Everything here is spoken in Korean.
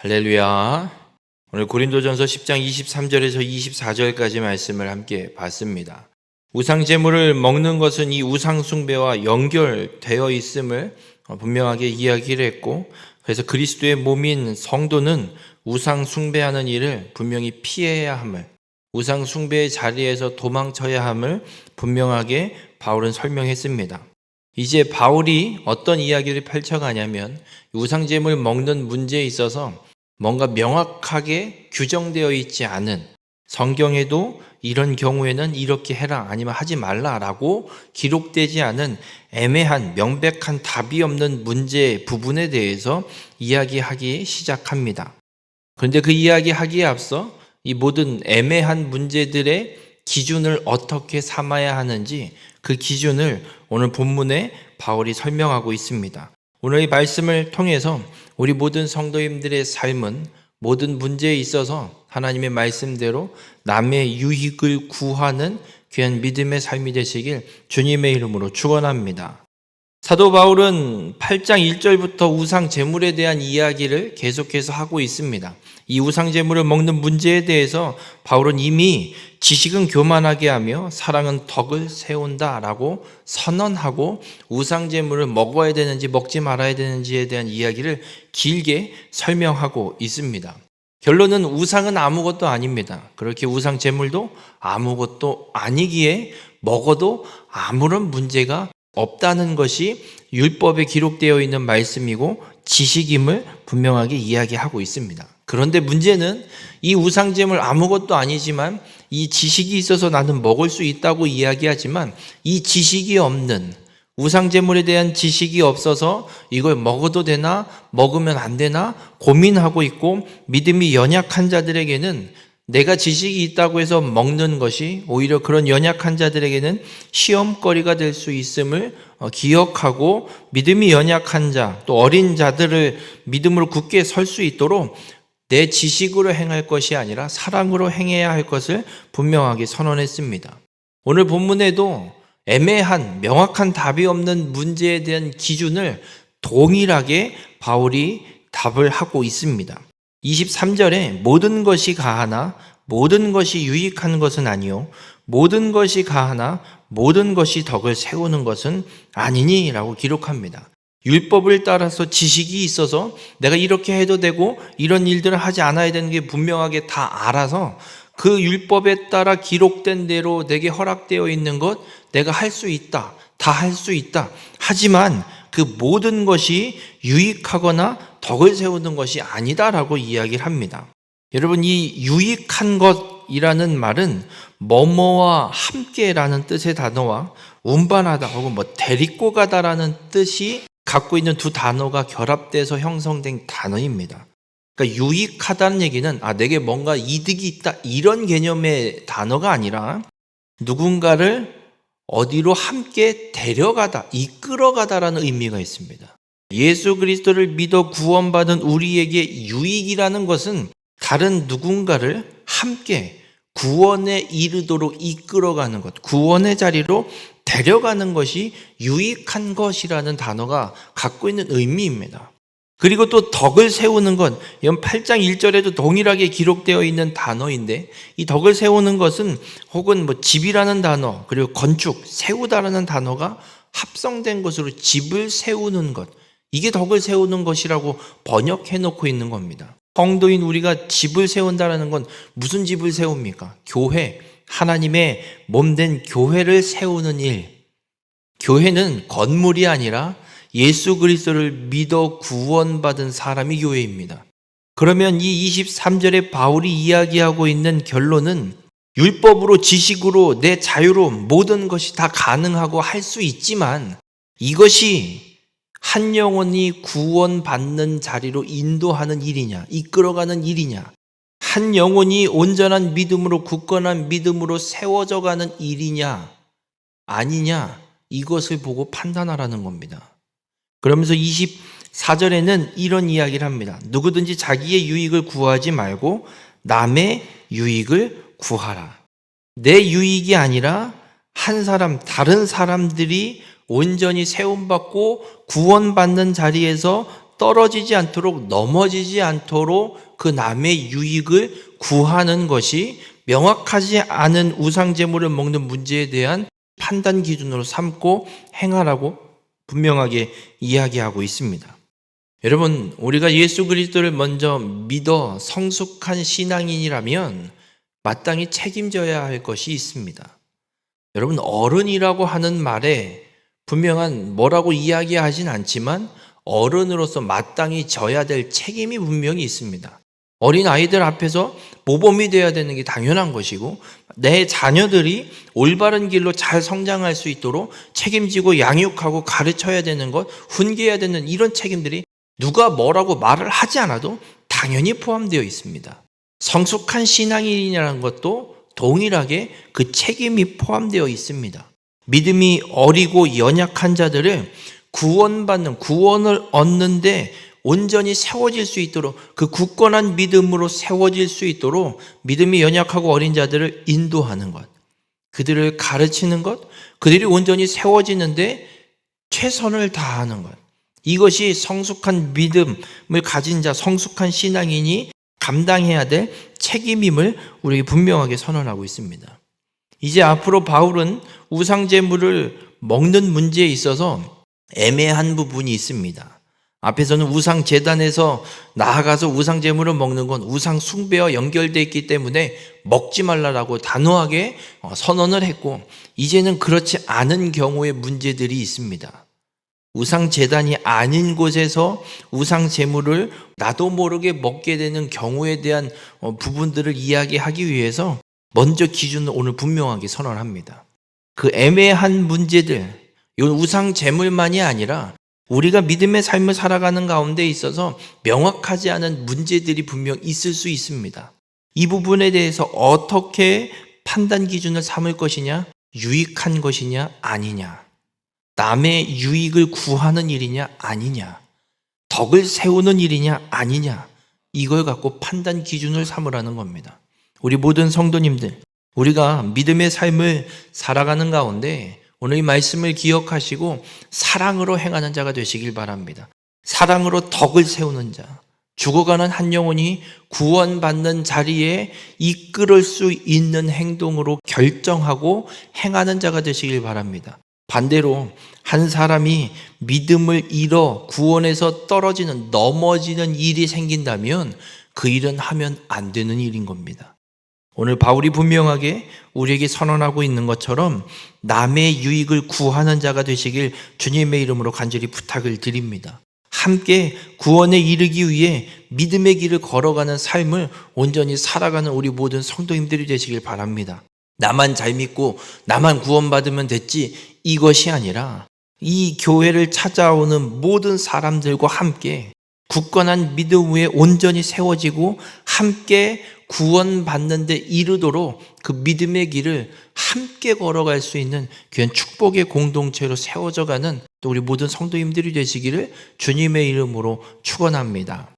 할렐루야. 오늘 고린도전서 10장 23절에서 24절까지 말씀을 함께 봤습니다. 우상 제물을 먹는 것은 이 우상 숭배와 연결되어 있음을 분명하게 이야기를 했고, 그래서 그리스도의 몸인 성도는 우상 숭배하는 일을 분명히 피해야 함을, 우상 숭배의 자리에서 도망쳐야 함을 분명하게 바울은 설명했습니다. 이제 바울이 어떤 이야기를 펼쳐가냐면, 우상 제물 먹는 문제에 있어서 뭔가 명확하게 규정되어 있지 않은, 성경에도 이런 경우에는 이렇게 해라 아니면 하지 말라라고 기록되지 않은 애매한 명백한 답이 없는 문제 부분에 대해서 이야기하기 시작합니다. 그런데 그 이야기하기에 앞서 이 모든 애매한 문제들의 기준을 어떻게 삼아야 하는지, 그 기준을 오늘 본문에 바울이 설명하고 있습니다. 오늘 이 말씀을 통해서 우리 모든 성도님들의 삶은 모든 문제에 있어서 하나님의 말씀대로 남의 유익을 구하는 귀한 믿음의 삶이 되시길 주님의 이름으로 축원합니다. 사도 바울은 8장 1절부터 우상 제물에 대한 이야기를 계속해서 하고 있습니다. 이 우상 제물을 먹는 문제에 대해서 바울은 이미 지식은 교만하게 하며 사랑은 덕을 세운다라고 선언하고, 우상 제물을 먹어야 되는지 먹지 말아야 되는지에 대한 이야기를 길게 설명하고 있습니다. 결론은 우상은 아무것도 아닙니다. 그렇게 우상 제물도 아무것도 아니기에 먹어도 아무런 문제가 없다는 것이 율법에 기록되어 있는 말씀이고 지식임을 분명하게 이야기하고 있습니다. 그런데 문제는 이 우상제물 아무것도 아니지만 이 지식이 있어서 나는 먹을 수 있다고 이야기하지만, 이 지식이 없는, 우상제물에 대한 지식이 없어서 이걸 먹어도 되나 먹으면 안 되나 고민하고 있고, 믿음이 연약한 자들에게는 내가 지식이 있다고 해서 먹는 것이 오히려 그런 연약한 자들에게는 시험거리가 될 수 있음을 기억하고, 믿음이 연약한 자, 또 어린 자들을 믿음으로 굳게 설 수 있도록 내 지식으로 행할 것이 아니라 사랑으로 행해야 할 것을 분명하게 선언했습니다. 오늘 본문에도 애매한 명확한 답이 없는 문제에 대한 기준을 동일하게 바울이 답을 하고 있습니다. 23절에 모든 것이 가하나 모든 것이 유익한 것은 아니요 모든 것이 가하나 모든 것이 덕을 세우는 것은 아니니 라고 기록합니다. 율법을 따라서 지식이 있어서 내가 이렇게 해도 되고 이런 일들을 하지 않아야 되는 게 분명하게 다 알아서 그 율법에 따라 기록된 대로 내게 허락되어 있는 것 내가 할 수 있다, 다 할 수 있다. 하지만 그 모든 것이 유익하거나 덕을 세우는 것이 아니다라고 이야기를 합니다. 여러분, 이 유익한 것이라는 말은 뭐뭐와 함께라는 뜻의 단어와 운반하다 혹은 데리고 가다라는 뜻이 갖고 있는 두 단어가 결합돼서 형성된 단어입니다. 그러니까 유익하다는 얘기는 내게 뭔가 이득이 있다 이런 개념의 단어가 아니라 누군가를 어디로 함께 데려가다, 이끌어가다라는 의미가 있습니다. 예수 그리스도를 믿어 구원받은 우리에게 유익이라는 것은 다른 누군가를 함께 구원에 이르도록 이끌어가는 것, 구원의 자리로 데려가는 것이 유익한 것이라는 단어가 갖고 있는 의미입니다. 그리고 또 덕을 세우는 것, 이건 8장 1절에도 동일하게 기록되어 있는 단어인데, 이 덕을 세우는 것은 혹은 집이라는 단어, 그리고 건축, 세우다라는 단어가 합성된 것으로 집을 세우는 것, 이게 덕을 세우는 것이라고 번역해 놓고 있는 겁니다. 성도인 우리가 집을 세운다는 건 무슨 집을 세웁니까? 교회, 하나님의 몸된 교회를 세우는 일. 교회는 건물이 아니라 예수 그리스도를 믿어 구원받은 사람이 교회입니다. 그러면 이 23절에 바울이 이야기하고 있는 결론은 율법으로, 지식으로, 내 자유로 모든 것이 다 가능하고 할 수 있지만, 이것이 한 영혼이 구원받는 자리로 인도하는 일이냐, 이끌어가는 일이냐, 한 영혼이 온전한 믿음으로, 굳건한 믿음으로 세워져 가는 일이냐 아니냐, 이것을 보고 판단하라는 겁니다. 그러면서 24절에는 이런 이야기를 합니다. 누구든지 자기의 유익을 구하지 말고 남의 유익을 구하라. 내 유익이 아니라 한 사람, 다른 사람들이 온전히 세움받고 구원받는 자리에서 떨어지지 않도록 넘어지지 않도록 그 남의 유익을 구하는 것이 명확하지 않은 우상 제물을 먹는 문제에 대한 판단 기준으로 삼고 행하라고 분명하게 이야기하고 있습니다. 여러분, 우리가 예수 그리스도를 먼저 믿어 성숙한 신앙인이라면 마땅히 책임져야 할 것이 있습니다. 여러분, 어른이라고 하는 말에 분명한 뭐라고 이야기하진 않지만 어른으로서 마땅히 져야 될 책임이 분명히 있습니다. 어린 아이들 앞에서 모범이 되어야 되는 게 당연한 것이고, 내 자녀들이 올바른 길로 잘 성장할 수 있도록 책임지고 양육하고 가르쳐야 되는 것, 훈계해야 되는 이런 책임들이 누가 뭐라고 말을 하지 않아도 당연히 포함되어 있습니다. 성숙한 신앙인이라는 것도 동일하게 그 책임이 포함되어 있습니다. 믿음이 어리고 연약한 자들을 구원을 얻는데 온전히 세워질 수 있도록, 그 굳건한 믿음으로 세워질 수 있도록 믿음이 연약하고 어린 자들을 인도하는 것, 그들을 가르치는 것, 그들이 온전히 세워지는데 최선을 다하는 것, 이것이 성숙한 믿음을 가진 자, 성숙한 신앙인이 감당해야 될 책임임을 우리에게 분명하게 선언하고 있습니다. 이제 앞으로 바울은 우상 제물을 먹는 문제에 있어서 애매한 부분이 있습니다. 앞에서는 우상 제단에서 나아가서 우상 제물을 먹는 건 우상 숭배와 연결되어 있기 때문에 먹지 말라라고 단호하게 선언을 했고, 이제는 그렇지 않은 경우의 문제들이 있습니다. 우상 제단이 아닌 곳에서 우상 제물을 나도 모르게 먹게 되는 경우에 대한 부분들을 이야기하기 위해서 먼저 기준을 오늘 분명하게 선언합니다. 그 애매한 문제들, 이 우상 제물만이 아니라 우리가 믿음의 삶을 살아가는 가운데 있어서 명확하지 않은 문제들이 분명 있을 수 있습니다. 이 부분에 대해서 어떻게 판단 기준을 삼을 것이냐, 유익한 것이냐 아니냐, 남의 유익을 구하는 일이냐 아니냐, 덕을 세우는 일이냐 아니냐, 이걸 갖고 판단 기준을 삼으라는 겁니다. 우리 모든 성도님들, 우리가 믿음의 삶을 살아가는 가운데 오늘 이 말씀을 기억하시고 사랑으로 행하는 자가 되시길 바랍니다. 사랑으로 덕을 세우는 자, 죽어가는 한 영혼이 구원받는 자리에 이끌을 수 있는 행동으로 결정하고 행하는 자가 되시길 바랍니다. 반대로 한 사람이 믿음을 잃어 구원에서 떨어지는, 넘어지는 일이 생긴다면 그 일은 하면 안 되는 일인 겁니다. 오늘 바울이 분명하게 우리에게 선언하고 있는 것처럼 남의 유익을 구하는 자가 되시길 주님의 이름으로 간절히 부탁을 드립니다. 함께 구원에 이르기 위해 믿음의 길을 걸어가는 삶을 온전히 살아가는 우리 모든 성도님들이 되시길 바랍니다. 나만 잘 믿고 나만 구원받으면 됐지, 이것이 아니라 이 교회를 찾아오는 모든 사람들과 함께 굳건한 믿음 위에 온전히 세워지고 함께 구원받는 데 이르도록 그 믿음의 길을 함께 걸어갈 수 있는 귀한 축복의 공동체로 세워져가는 또 우리 모든 성도님들이 되시기를 주님의 이름으로 축원합니다.